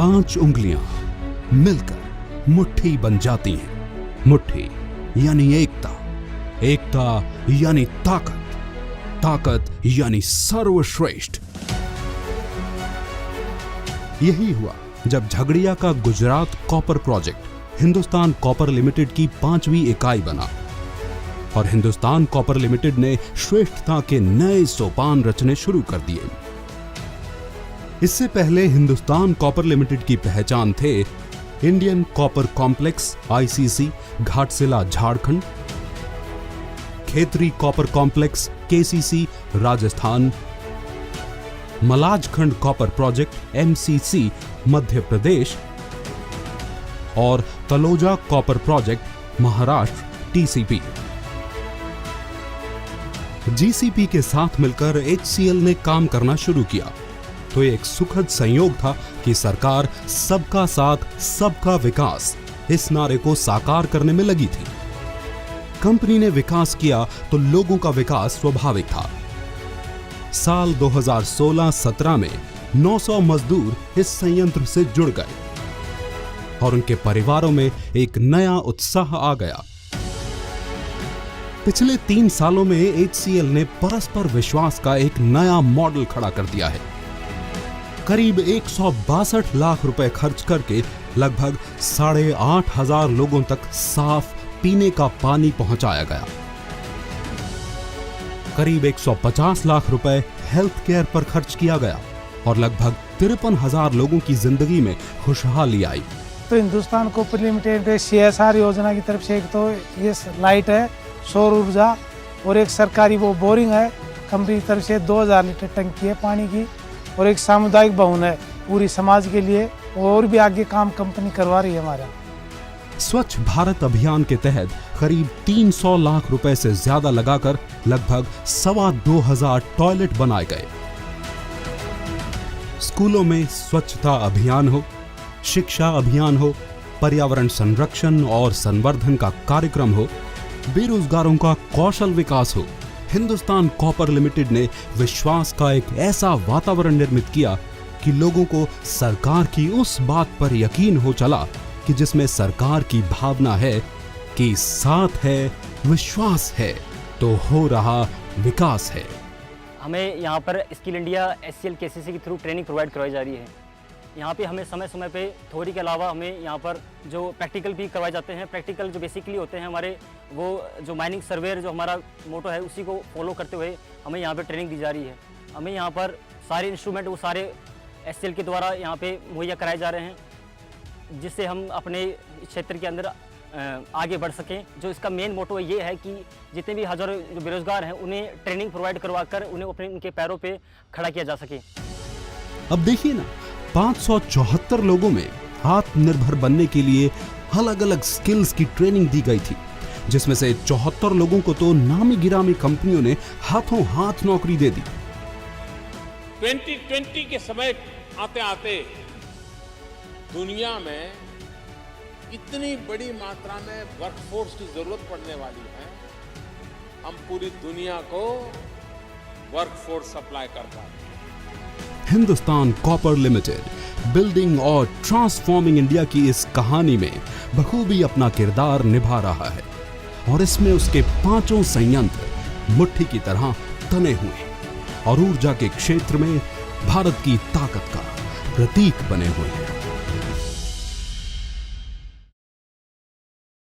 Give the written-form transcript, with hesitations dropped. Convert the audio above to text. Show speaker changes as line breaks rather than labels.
5 उंगलियां मिलकर मुट्ठी बन जाती हैं। मुट्ठी यानी एकता, एकता यानी ताकत, ताकत यानी सर्वश्रेष्ठ। यही हुआ जब झगड़िया का Gujarat copper project Hindustan copper limited की 5वीं इकाई बना और हिंदुस्तान कॉपर लिमिटेड ने श्रेष्ठता के नए सोपान रचने शुरू कर दिए। इससे पहले हिंदुस्तान कॉपर लिमिटेड की पहचान थे Indian copper complex ICC Ghatshila Jharkhand, Khetri copper complex KCC Rajasthan, Malajkhand copper project MCC Madhya Pradesh और Taloja copper project Maharashtra TCP। GCP के साथ मिलकर HCL ने काम करना शुरू किया तो एक सुखद संयोग था कि सरकार सबका साथ सबका विकास इस नारे को साकार करने में लगी थी। कंपनी ने विकास किया तो लोगों का विकास स्वाभाविक था। साल 2016-17 में 900 मजदूर इस संयंत्र से जुड़ गए और उनके परिवारों में एक नया उत्साह आ गया। पिछले 3 सालों में HCL ने परस्पर विश्वास का एक नया मॉडल खड़ा कर दिया है। करीब 162 लाख रुपए खर्च करके लगभग 8,500 लोगों तक साफ पीने का पानी पहुंचाया गया। करीब 150 लाख रुपए हेल्थ केयर पर खर्च किया गया और लगभग 53,000 लोगों की जिंदगी में खुशहाली आई।
तो हिंदुस्तान कॉपर लिमिटेड CSR योजना की तरफ से एक तो ये लाइट है, सौर ऊर्जा और एक सरकारी वो बोरिंग है। कंपनी की तरफ से 2000 लीटर टंकी है पानी की और एक सामुदायिक भवन है पूरी समाज के लिए। और भी आगे काम कंपनी करवा रही है हमारा।
स्वच्छ भारत अभियान के तहत करीब 300 लाख रुपए से ज्यादा लगाकर लगभग 2,25,000 टॉयलेट बनाए गए। स्कूलों में स्वच्छता अभियान हो, शिक्षा अभियान हो, पर्यावरण संरक्षण और संवर्धन का कार्यक्रम हो, बेरोजगारों का कौशल विकास हो, हिंदुस्तान कॉपर लिमिटेड ने विश्वास का एक ऐसा वातावरण निर्मित किया कि लोगों को सरकार की उस बात पर यकीन हो चला कि जिसमें सरकार की भावना है कि साथ है, विश्वास है तो हो रहा विकास है।
हमें यहाँ पर स्किल इंडिया HCL KCC के थ्रू ट्रेनिंग प्रोवाइड करवाई जा रही है। यहाँ पे हमें समय समय पे थ्योरी के अलावा हमें यहाँ पर जो प्रैक्टिकल भी करवाए जाते हैं। प्रैक्टिकल जो बेसिकली होते हैं हमारे वो जो माइनिंग सर्वेयर जो हमारा मोटो है उसी को फॉलो करते हुए हमें यहाँ पे ट्रेनिंग दी जा रही है। हमें यहाँ पर सारे इंस्ट्रूमेंट वो सारे HCL के द्वारा यहाँ पे मुहैया कराए जा रहे हैं जिससे हम अपने क्षेत्र के अंदर आगे बढ़ सकें। जो इसका मेन मोटो ये है कि जितने भी हज़ारों जो बेरोजगार हैं उन्हें ट्रेनिंग प्रोवाइड करवा कर उन्हें अपने उनके पैरों पे खड़ा किया जा सके।
अब देखिए ना, 574 लोगों में आत्मनिर्भर बनने के लिए अलग अलग स्किल्स की ट्रेनिंग दी गई थी, जिसमें से 74 लोगों को तो नामी गिरामी कंपनियों ने हाथों हाथ नौकरी दे दी।
2020 के समय आते आते दुनिया में इतनी बड़ी मात्रा में वर्कफोर्स की जरूरत पड़ने वाली है, हम पूरी दुनिया को वर्कफोर्स सप्लाई कर पाए।
हिंदुस्तान कॉपर लिमिटेड बिल्डिंग और ट्रांसफॉर्मिंग इंडिया की इस कहानी में बखूबी अपना किरदार निभा रहा है और इसमें उसके 5 संयंत्र मुट्ठी की तरह तने हुए हैं और ऊर्जा के क्षेत्र में भारत की ताकत का प्रतीक बने हुए हैं।